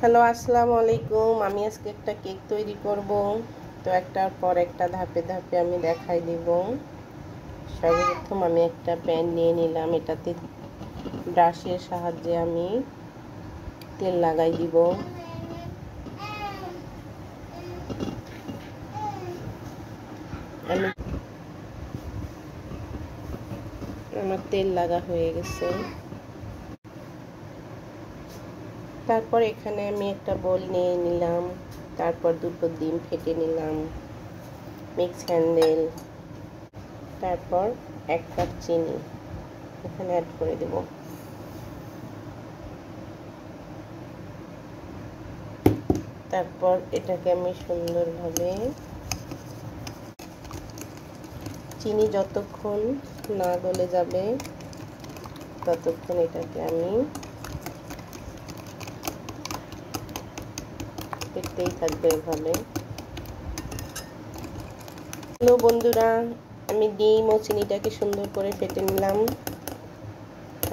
Hello, আসসালামু আলাইকুম। আমি আজকে একটা কেক তৈরি করব। তো একটার পর একটা ধাপে ধাপে আমি দেখাই দিব। সর্বপ্রথম আমি একটা প্যান নিয়ে নিলাম, এটাতে ব্রাশের সাহায্যে আমি তেল লাগাই দিব। আমার তেল লাগা হয়ে গেছে। তারপর এখানে আমি একটা বোল নিয়ে নিলাম, তারপর দুটো ডিম ফেটে নিলাম, মিক্স হ্যান্ডেল, তারপর 1 কাপ চিনি এখানে অ্যাড করে দেব। তারপর এটাকে আমি সুন্দরভাবে, চিনি যতক্ষণ না গলে যাবে ততক্ষণ এটাকে আমি ফেটতেই থাকবে এভাবে। হ্যালো বন্ধুরা, আমি ডিম ও চিনিটাকে সুন্দর করে ফেটে নিলাম।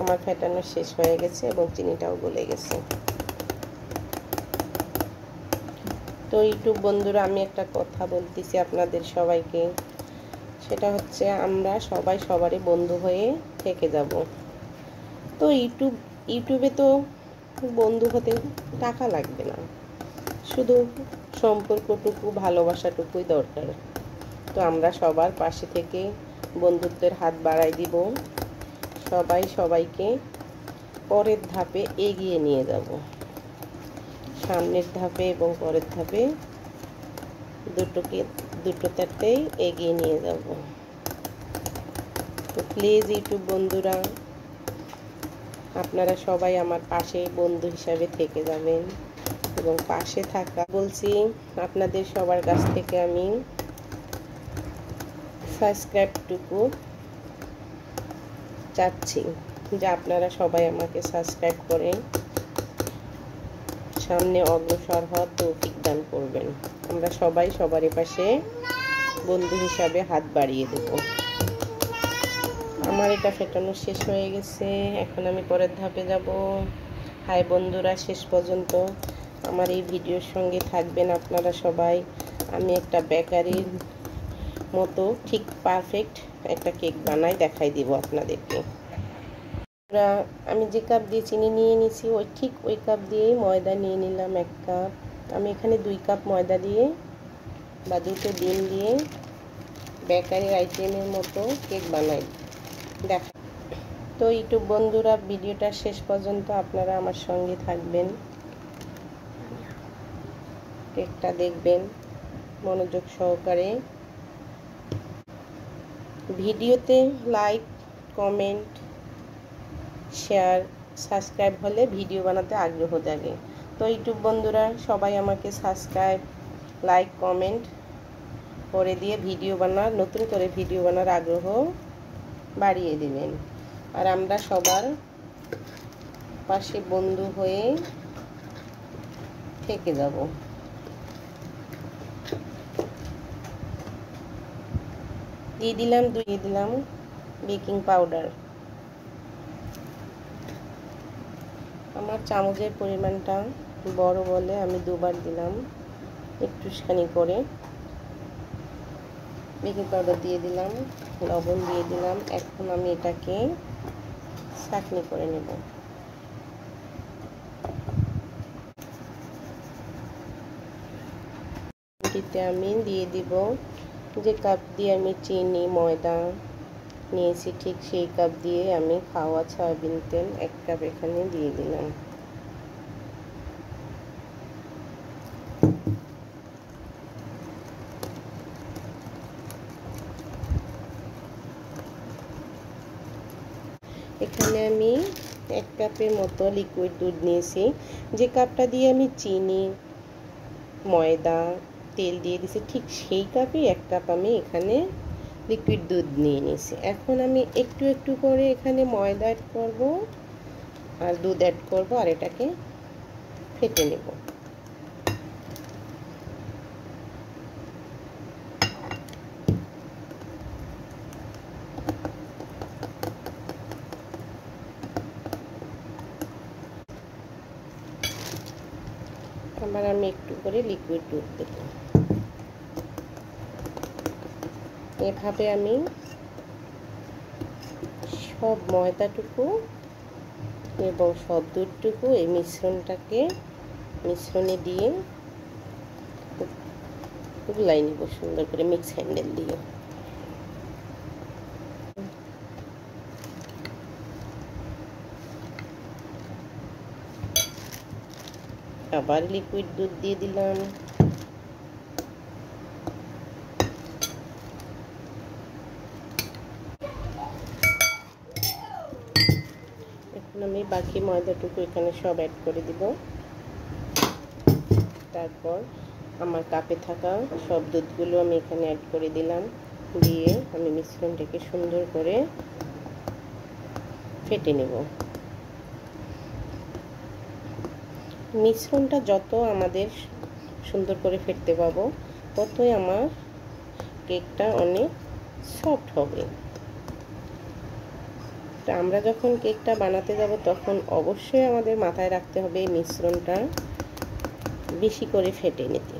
আমার ফেটানো শেষ হয়ে গেছে এবং চিনিটাও গলে গেছে। তো ইউটিউব বন্ধুরা, আমি একটা কথা বলতেছি আপনাদের সবাইকে, সেটা হচ্ছে আমরা সবাই সবারই বন্ধু হয়ে থেকে যাব। তো ইউটিউবে তো বন্ধু হতে টাকা লাগবে না, শুধু সম্পর্কটুকু, ভালোবাসাটুকুই দরকার। তো আমরা সবার পাশে থেকে বন্ধুত্বের হাত বাড়াই দিব, সবাই সবাইকে পরের ধাপে এগিয়ে নিয়ে যাব। সামনের ধাপে এবং পরের ধাপে দুটোতেই এগিয়ে নিয়ে যাব। তো প্লিজ ইউটিউব বন্ধুরা, আপনারা সবাই আমার পাশে বন্ধু হিসাবে থেকে যাবেন এবং পাশে থাকা বলছি আপনাদের সবার কাছ থেকে আমি সাবস্ক্রাইবটুকু চাচ্ছি, যে আপনারা সবাই আমাকে সাবস্ক্রাইব করে সামনে অগ্রসর হওয়ার তৌফিক দান করবেন। আমরা সবাই সবারই পাশে বন্ধু হিসাবে হাত বাড়িয়ে দেব। আমার এটা ফেটানো শেষ হয়ে গেছে, এখন আমি পরের ধাপে যাব। হাই বন্ধুরা, শেষ পর্যন্ত আমার এই ভিডিওর সঙ্গে থাকবেন আপনারা সবাই। আমি একটা বেকারির মতো ঠিক পারফেক্ট একটা কেক বানাই দেখাই দিব আপনাদেরকে। আমি যে কাপ দিয়ে চিনি নিয়ে নিয়েছি ওই কাপ দিয়েই ময়দা নিয়ে নিলাম 1 কাপ। আমি এখানে 2 কাপ ময়দা দিয়ে বা 2টো ডিম দিয়ে বেকারির আইটেমের মতো কেক বানাই দেখা। তো ইউটিউব বন্ধুরা, ভিডিওটা শেষ পর্যন্ত আপনারা আমার সঙ্গে থাকবেন, কেকটা দেখবেন মনোযোগ সহকারে। ভিডিওতে লাইক, কমেন্ট, শেয়ার, সাবস্ক্রাইব হলে ভিডিও বানাতে আগ্রহ জাগে। তো ইউটিউব বন্ধুরা, সবাই আমাকে সাবস্ক্রাইব, লাইক, কমেন্ট করে দিয়ে নতুন করে ভিডিও বানার আগ্রহ বাড়িয়ে দিবেন। আর আমরা সবার পাশে বন্ধু হয়ে থেকে যাব। দিয়ে দিলাম বেকিং পাউডার। আমার চামচের পরিমাণটা বড় বলে আমি 2বার দিলাম, একটুখানি করে। বেকিং পাউডার দিয়ে দিলাম, লবণ দিয়ে দিলাম। এখন আমি এটাকে ছাঁকনি করে নেব। এটিতে আমি দিয়ে দিব যে কাপ দিয়ে আমি চিনি, ময়দা নিয়েছি, ঠিক সেই কাপ দিয়ে আমি খাওয়া সয়াবিন তেল 1 কাপ এখানে দিয়ে দিলাম। এখানে আমি 1 কাপের মতো লিকুইড দুধ নিয়েছি। যে কাপটা দিয়ে আমি চিনি, ময়দা, তেল দিয়ে দিয়েছি, ঠিক সেই কাপে 1 কাপ আমি এখানে লিকুইড দুধ নিয়ে নিয়েছি। এখন আমি একটু একটু করে এখানে ময়দা অ্যাড করব আর দুধ অ্যাড করব, আর এটাকে ফেটে নেব। আবার আমি একটু করে লিকুইড দুধ দেব। এভাবে আমি সব ময়দাটুকু এবং সব দুধটুকু এই মিশ্রণে দিয়ে গুলাই নিব সুন্দর করে মিক্স হ্যান্ডেল দিয়ে। আবার লিকুইড দুধ দিয়ে দিলাম। এখন আমি বাকি ময়দাটুকু এখানে সব অ্যাড করে দিব। তারপর আমার কাপে থাকা সব দুধগুলো আমি এখানে অ্যাড করে দিলাম। দিয়ে আমি মিশ্রণটাকে সুন্দর করে ফেটে নেব। মিশ্রণটা যত আমাদের সুন্দর করে ফেটতে পাবো ততই আমার কেকটা অনেক সফট হবে। তো আমরা যখন কেকটা বানাতে যাব তখন অবশ্যই আমাদের মাথায় রাখতে হবে এই মিশ্রণটা বেশি করে ফেটে নিতে।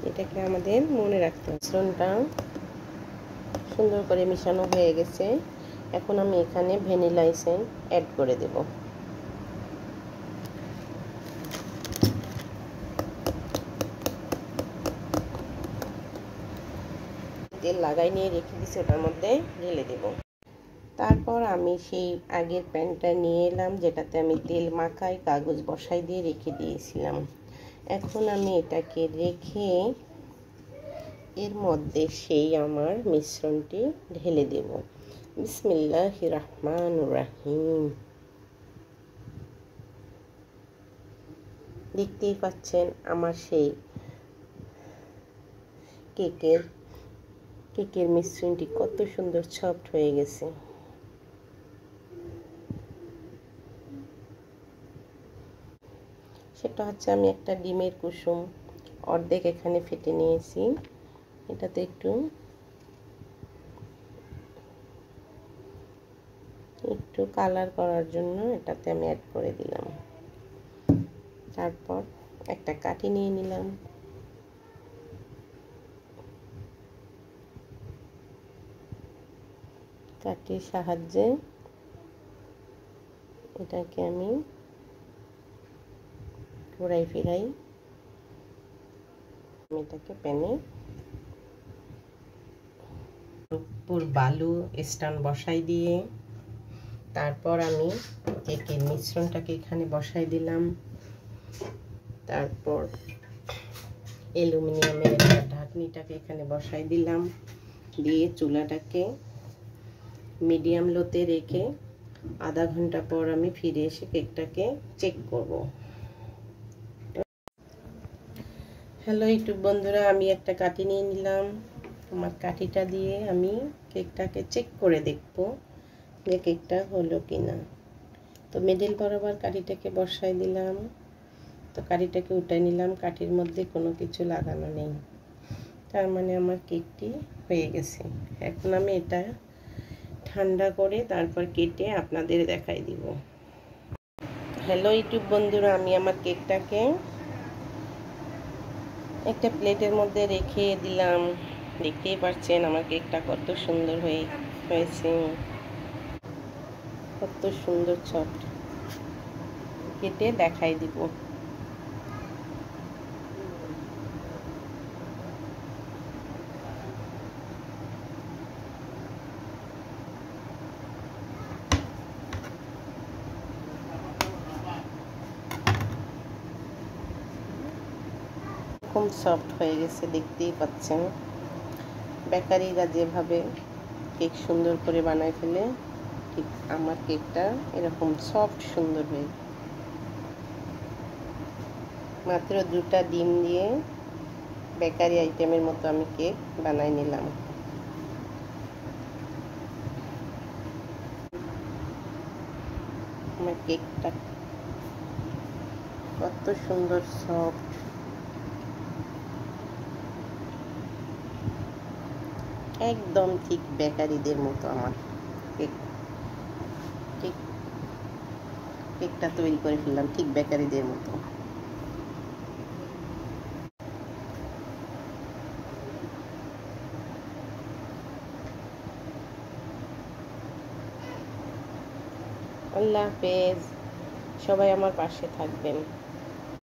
এটাকে আমাদের মনে রাখতে হবে। মিশ্রণটা সুন্দর করে মিশানো হয়ে গেছে। এখন আমি এখানে ভ্যানিলা এসেন্স অ্যাড করে দেব। তেল লাগাই নিয়ে রেখে দিয়েছি, ওটার মধ্যে ঢেলে দেব। তারপর আমি সেই আগের প্যানটা নিয়ে এলাম যেটাতে আমি তেল মাখাই কাগজ বসাই দিয়ে রেখে দিয়েছিলাম। এখন আমি এটাকে রেখে এর মধ্যে সেই আমার মিশ্রণটি ঢেলে দেব। বিসমিল্লাহির রহমানির রহিম। দেখতেই পাচ্ছেন আমার সেই কেকের মিশ্রণটি কত সুন্দর সফট হয়ে গেছে। সেটা হচ্ছে আমি একটা ডিমের কুসুম অর্ধেক এখানে ফেটে নিয়েছি। এটাতে একটু কালার করার জন্য এটাতে আমি অ্যাড করে দিলাম। তারপর একটা কাঠি নিয়ে নিলাম। কাঠির সাহায্যে এটাকে আমি ঘোরাই ফিরাই এটাকে প্যানে উপর বালু স্ট্যান্ড বসাই দিয়ে তারপর আমি কেকের মিশ্রণটাকে এখানে বসাই দিলাম। তারপর অ্যালুমিনিয়ামের ঢাকনিটাকে এখানে বসাই দিলাম। দিয়ে চুলাটাকে মিডিয়াম লোতে রেখে আধা ঘন্টা পর আমি ফিরে এসে কেকটাকে চেক করব। হ্যালো ইউটিউব বন্ধুরা, আমি একটা কাঠি নিয়ে নিলাম। আমার কাঠিটা দিয়ে আমি কেকটাকে চেক করে দেখব যে কেকটা হলো কিনা। তো মিডল বরাবর কাঠিটাকে বসাই দিলাম। তো কাঠিটাকে উঠাই নিলাম। কাঠির মধ্যে কোনো কিছু লাগানো নেই, তার মানে আমার কেকটি হয়ে গেছে। এখন আমি এটা ঠান্ডা করে তারপর কেটে আপনাদের দেখাই দিব। হ্যালো ইউটিউব বন্ধুরা, আমি আমার কেকটাকে একটা প্লেটের মধ্যে রেখে দিলাম। দেখতেই পাচ্ছেন আমার কেকটা কত সুন্দর হয়েছে, কত সুন্দর সফট। কেটে দেখাই দিব। খুব সফট হয়ে গেছে, দেখতেই পাচ্ছেন। বেকারিরা যেভাবে কেক সুন্দর করে বানায় ফেলে ঠিক আমার কেকটা এরকম সফট সুন্দর হয়ে। মাত্র 2টা ডিম দিয়ে বেকারি আইটেমের মতো আমি কেক বানাই নিলাম। আমার কেকটা কত সুন্দর সফট, একদম ঠিক বেকারিদের মতো আমার কেকটা তৈরি করে ফেললাম ঠিক বেকারিদের মতো। আল্লাহ হাফেজ। সবাই আমার পাশে থাকবেন।